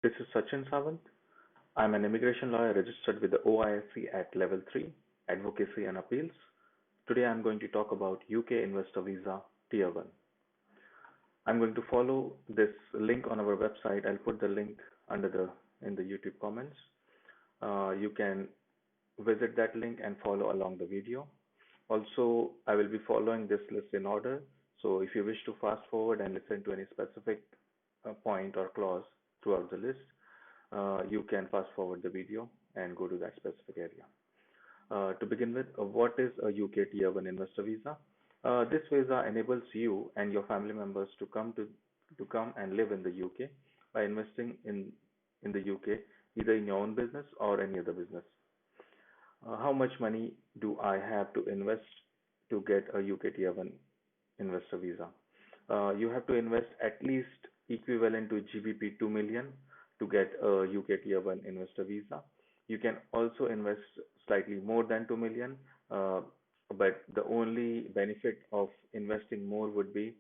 This is Sachin Sawant. I'm an immigration lawyer registered with the OISC at Level 3, Advocacy and Appeals. Today I'm going to talk about UK Investor Visa Tier 1. I'm going to follow this link on our website. I'll put the link under in the YouTube comments. You can visit that link and follow along the video. Also, I will be following this list in order. So if you wish to fast forward and listen to any specific point or clause throughout the list, you can fast forward the video and go to that specific area. To begin with, what is a UK Tier 1 Investor Visa? This visa enables you and your family members to come and live in the UK by investing in the UK, either in your own business or any other business. How much money do I have to invest to get a UK Tier 1 investor visa? You have to invest at least equivalent to GBP 2 million to get a UK Tier 1 investor visa. You can also invest slightly more than 2 million, but the only benefit of investing more would be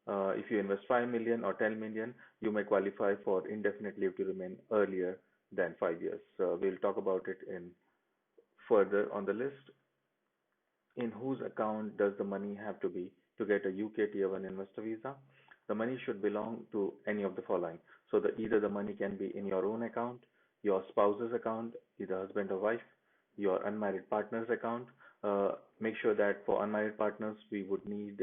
if you invest 5 million or 10 million, you may qualify for indefinite leave to remain earlier than 5 years. We'll talk about it in further on the list. In whose account does the money have to be to get a UK Tier 1 investor visa? The money should belong to any of the following. So either the money can be in your own account, your spouse's account, either husband or wife, your unmarried partner's account. Make sure that for unmarried partners, we would need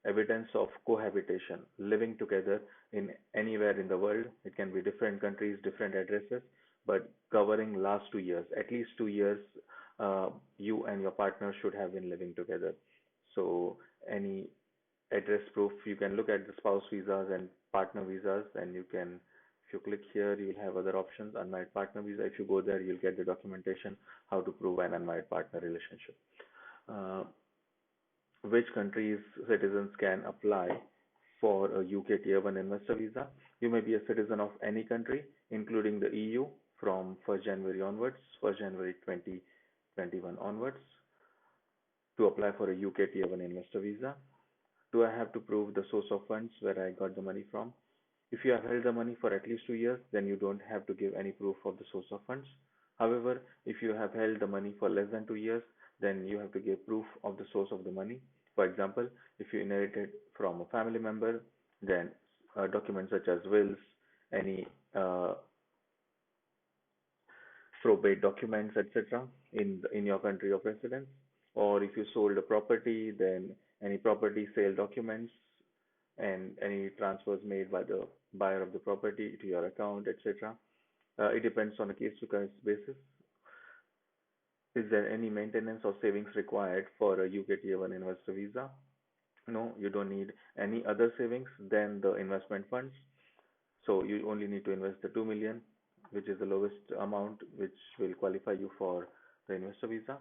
evidence of cohabitation, living together in anywhere in the world. It can be different countries, different addresses, but covering last 2 years. At least 2 years, you and your partner should have been living together. So any address proof, you can look at the spouse visas and partner visas, and if you click here, you'll have other options. Unmarried partner visa, if you go there, you'll get the documentation how to prove an unmarried partner relationship. Which countries citizens can apply for a UK Tier 1 investor visa? You may be a citizen of any country, including the EU, from 1st January onwards, 1st January 2021 onwards, to apply for a UK Tier 1 investor visa. Do I have to prove the source of funds where I got the money from? If you have held the money for at least 2 years, then you don't have to give any proof of the source of funds. However, if you have held the money for less than 2 years, then you have to give proof of the source of the money. For example, if you inherited from a family member, then documents such as wills, any probate documents, etc., in your country of residence. Or if you sold a property, then any property sale documents and any transfers made by the buyer of the property to your account, etc. It depends on a case-to-case basis. Is there any maintenance or savings required for a UK Tier 1 investor visa? No, you don't need any other savings than the investment funds. So you only need to invest the 2 million, which is the lowest amount which will qualify you for the investor visa.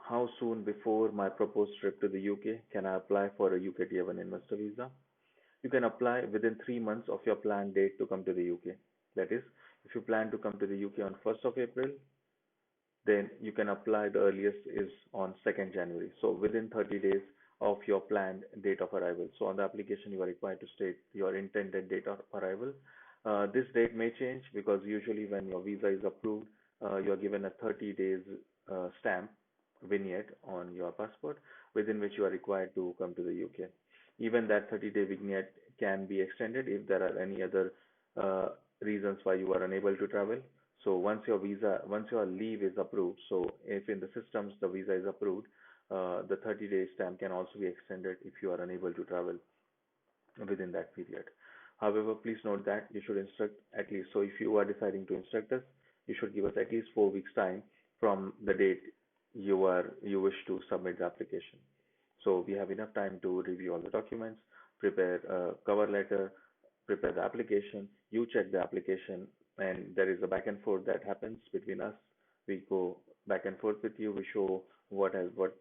How soon before my proposed trip to the UK can I apply for a UK Tier 1 investor visa? You can apply within 3 months of your planned date to come to the UK. That is, if you plan to come to the UK on 1st of April, then you can apply. The earliest is on 2nd January. So within 30 days of your planned date of arrival. So on the application, you are required to state your intended date of arrival. This date may change because usually when your visa is approved, you are given a 30 days stamp vignette on your passport within which you are required to come to the UK. Even that 30-day vignette can be extended if there are any other reasons why you are unable to travel. So once your leave is approved, so if in the systems the visa is approved, the 30-day stamp can also be extended if you are unable to travel within that period. However, please note that you should instruct at least, so if you are deciding to instruct us, you should give us at least 4 weeks time from the date you wish to submit the application. So we have enough time to review all the documents, prepare a cover letter, prepare the application, you check the application, and there is a back and forth that happens between us. We go back and forth with you. We show what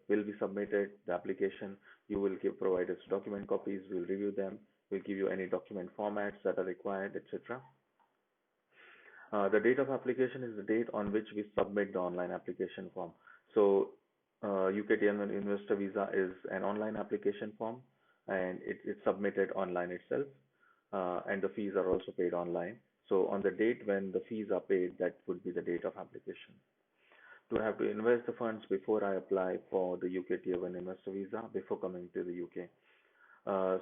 will be submitted, the application. You will provide us document copies. We'll review them. We'll give you any document formats that are required, etc. The date of application is the date on which we submit the online application form. So UK Tier 1 Investor Visa is an online application form, and it's submitted online itself. and the fees are also paid online. So on the date when the fees are paid, that would be the date of application. Do I have to invest the funds before I apply for the UK Tier 1 investor visa before coming to the UK?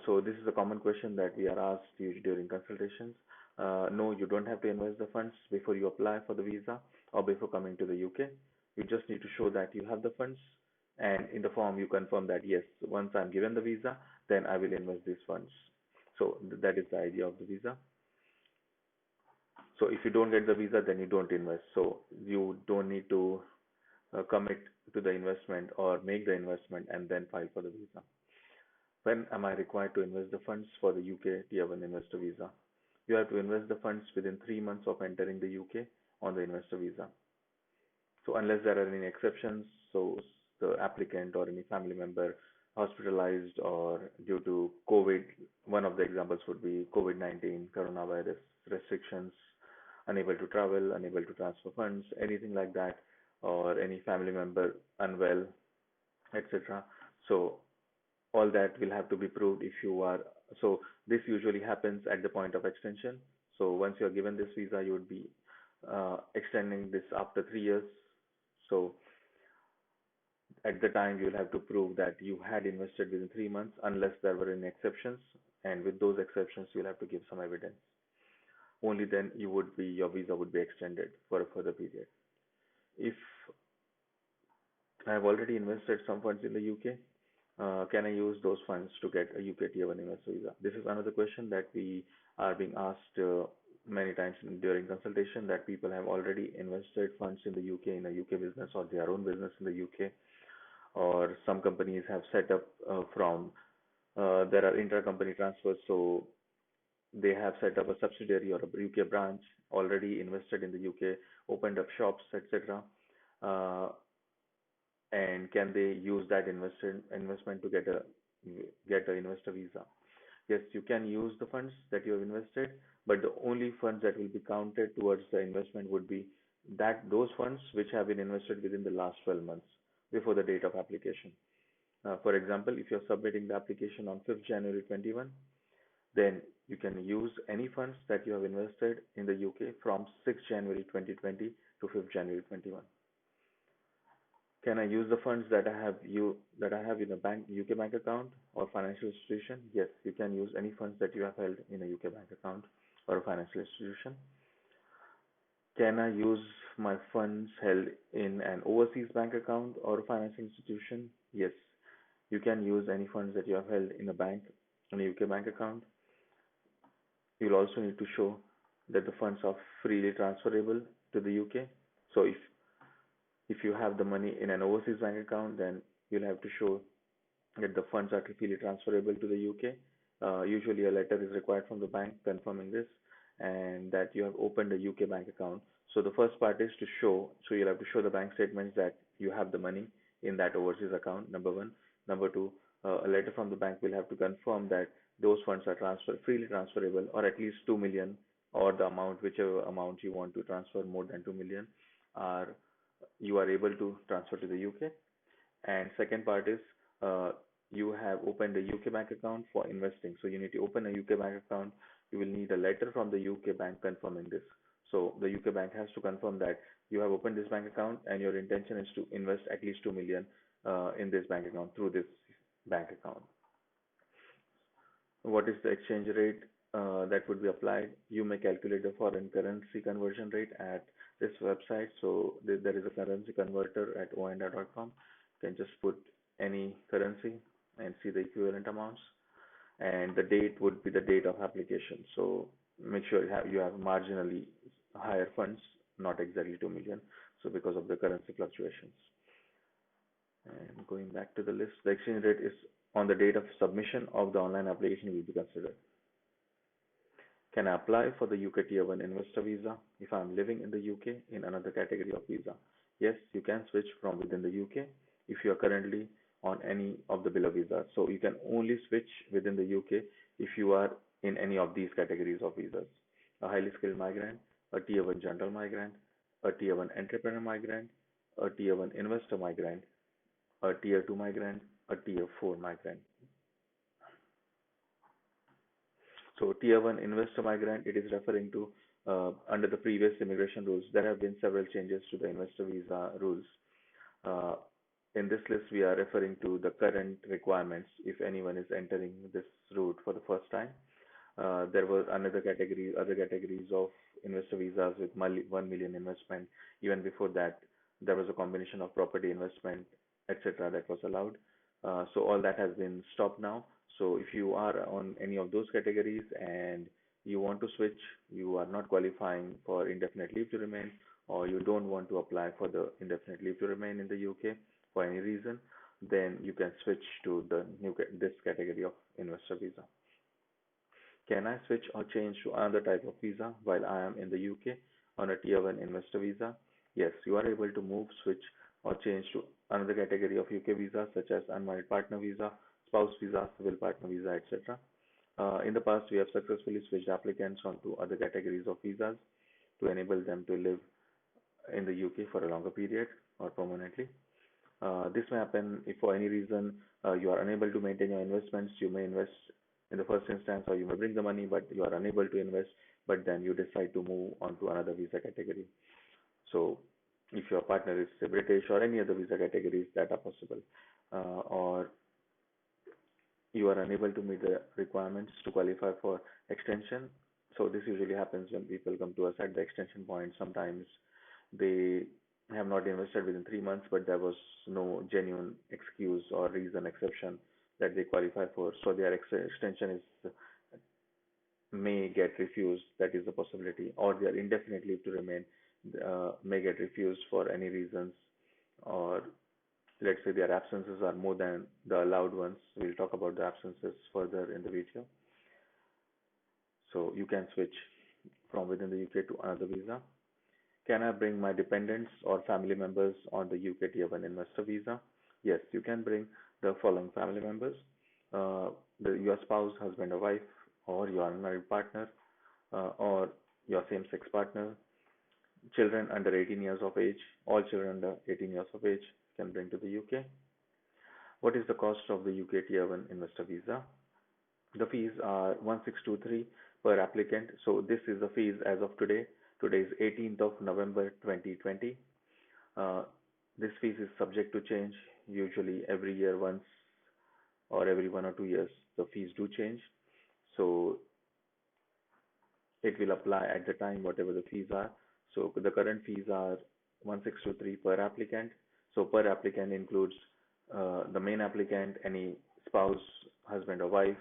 So this is a common question that we are asked usually during consultations. No, you don't have to invest the funds before you apply for the visa or before coming to the UK. You just need to show that you have the funds, and in the form you confirm that yes, once I'm given the visa, then I will invest these funds. So that is the idea of the visa. So if you don't get the visa, then you don't invest. So you don't need to commit to the investment or make the investment and then file for the visa. When am I required to invest the funds for the UK Tier 1 investor visa? You have to invest the funds within 3 months of entering the UK on the investor visa. So unless there are any exceptions, so the applicant or any family member hospitalized or due to COVID, one of the examples would be COVID-19, coronavirus restrictions, unable to travel, unable to transfer funds, anything like that, or any family member unwell, etc. So all that will have to be proved if you are. So this usually happens at the point of extension. So once you are given this visa, you would be extending this after 3 years. So at the time, you'll have to prove that you had invested within 3 months, unless there were any exceptions. And with those exceptions, you'll have to give some evidence. Only then your visa would be extended for a further period. If I have already invested some funds in the UK, can I use those funds to get a UK Tier 1 investor visa? This is another question that we are being asked many times during consultation, that people have already invested funds in the UK in a UK business or their own business in the UK, or some companies have set up there are intercompany transfers, so they have set up a subsidiary or a UK branch, already invested in the UK, opened up shops, etc. And can they use that investment to get a investor visa? Yes, you can use the funds that you have invested, but the only funds that will be counted towards the investment would be those funds which have been invested within the last 12 months before the date of application. For example, if you're submitting the application on 5th January 21, then you can use any funds that you have invested in the UK from 6th January 2020 to 5th January 21. Can I use the funds that I have in a UK bank account or financial institution? Yes, you can use any funds that you have held in a UK bank account or a financial institution. Can I use my funds held in an overseas bank account or a financial institution? Yes, you can use any funds that you have held in in a UK bank account. You'll also need to show that the funds are freely transferable to the UK. So if you have the money in an overseas bank account, then you'll have to show that the funds are freely transferable to the UK. Usually, a letter is required from the bank confirming this, and that you have opened a UK bank account. So the first part is to show, so you'll have to show the bank statements that you have the money in that overseas account, number one. Number two, a letter from the bank will have to confirm that those funds are freely transferable, or at least 2 million, or the amount, whichever amount you want to transfer, more than 2 million, are you are able to transfer to the UK. And second part is you have opened a UK bank account for investing. So you need to open a UK bank account. You will need a letter from the UK bank confirming this. So the UK bank has to confirm that you have opened this bank account and your intention is to invest at least 2 million in this bank account through this bank account. What is the exchange rate that would be applied? You may calculate the foreign currency conversion rate at this website. So there is a currency converter at oanda.com. You can just put any currency and see the equivalent amounts. And the date would be the date of application. So make sure you have marginally higher funds, not exactly 2 million. So because of the currency fluctuations. And going back to the list, the exchange rate is on the date of submission of the online application will be considered. Can I apply for the UK Tier 1 investor visa if I am living in the UK in another category of visa? Yes, you can switch from within the UK if you are currently on any of the below visas. So you can only switch within the UK if you are in any of these categories of visas: a highly skilled migrant, a Tier 1 general migrant, a Tier 1 entrepreneur migrant, a Tier 1 investor migrant, a Tier 2 migrant, a Tier 4 migrant. So tier one investor migrant, it is referring to under the previous immigration rules, there have been several changes to the investor visa rules. Uh, in this list, we are referring to the current requirements if anyone is entering this route for the first time. There was other categories of investor visas with 1 million investment. Even before that, there was a combination of property investment, etc., that was allowed. So all that has been stopped now. So if you are on any of those categories and you want to switch, you are not qualifying for indefinite leave to remain, or you don't want to apply for the indefinite leave to remain in the UK for any reason, then you can switch to this category of investor visa. Can I switch or change to another type of visa while I am in the UK on a tier 1 investor visa? Yes, you are able to move, switch, or change to another category of UK visa such as unmarried partner visa, spouse visa, civil partner visa, etc. In the past, we have successfully switched applicants onto other categories of visas to enable them to live in the UK for a longer period or permanently. This may happen if for any reason you are unable to maintain your investments. You may invest in the first instance, or you may bring the money, but you are unable to invest, but then you decide to move on to another visa category. So, if your partner is British or any other visa categories that are possible, or you are unable to meet the requirements to qualify for extension. So this usually happens when people come to us at the extension point. Sometimes they have not invested within 3 months, but there was no genuine excuse or reason exception that they qualify for. So their extension is may get refused. That is a possibility, or their indefinite leave to remain may get refused for any reasons, or let's say their absences are more than the allowed ones. We'll talk about the absences further in the video. So you can switch from within the UK to another visa. Can I bring my dependents or family members on the UK Tier 1 investor visa? Yes, you can bring the following family members: uh, your spouse, husband or wife, or your unmarried partner, or your same-sex partner, children under 18 years of age. All children under 18 years of age can bring to the UK. What is the cost of the UK Tier 1 investor visa? The fees are 1623 per applicant. So this is the fees as of today. Today is 18th of November 2020. Uh, this fees is subject to change. Usually every year once or every 1 or 2 years, the fees do change. So it will apply at the time whatever the fees are. So the current fees are 1623 per applicant. So per applicant includes the main applicant, any spouse, husband or wife,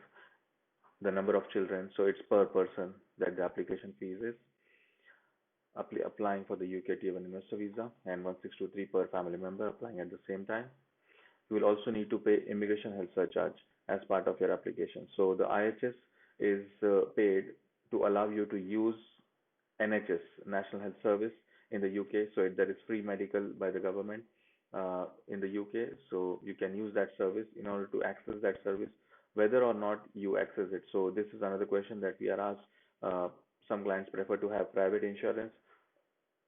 the number of children. So it's per person that the application fees is. Applying for the UK Tier 1 investor visa, and 1623 per family member applying at the same time. You will also need to pay immigration health surcharge as part of your application. So the IHS is paid to allow you to use NHS, National Health Service, in the UK. So there is free medical by the government in the UK. So you can use that service. In order to access that service, whether or not you access it. So this is another question that we are asked. Some clients prefer to have private insurance.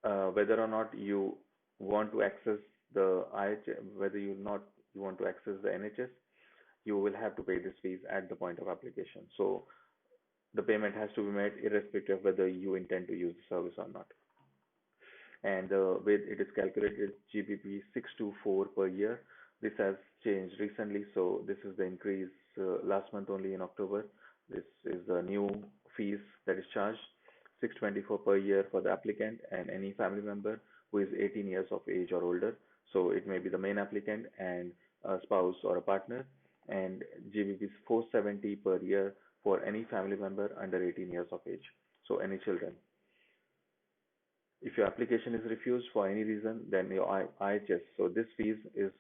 Whether or not you want to access the IHS, whether you want to access the NHS, you will have to pay this fees at the point of application. So the payment has to be made irrespective of whether you intend to use the service or not. And the way it is calculated, GBP 624 per year. This has changed recently, so this is the increase last month only in October. This is the new fees that is charged. 624 per year for the applicant and any family member who is 18 years of age or older. So it may be the main applicant and a spouse or a partner, and GBP 470 per year for any family member under 18 years of age. So any children. If your application is refused for any reason, then your IHS. So this fees is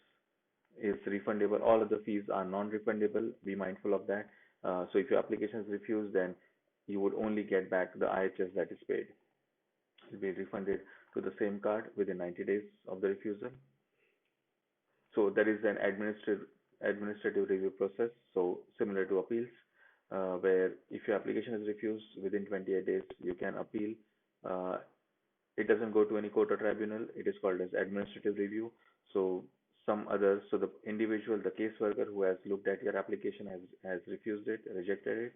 refundable. All of the fees are non-refundable. Be mindful of that. So if your application is refused, then you would only get back the IHS that is paid. It will be refunded to the same card within 90 days of the refusal. So there is an administrative review process, so similar to appeals, where if your application is refused within 28 days, you can appeal. Uh, it doesn't go to any court or tribunal. It is called as administrative review. So so the individual, the caseworker who has looked at your application has refused it, rejected it.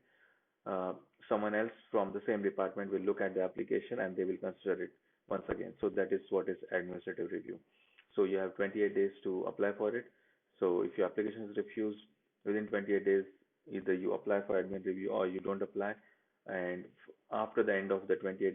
uh, someone else from the same department will look at the application and they will consider it once again. So that is what is administrative review. So you have 28 days to apply for it. So if your application is refused within 28 days, either you apply for admin review or you don't apply. And after the end of the 28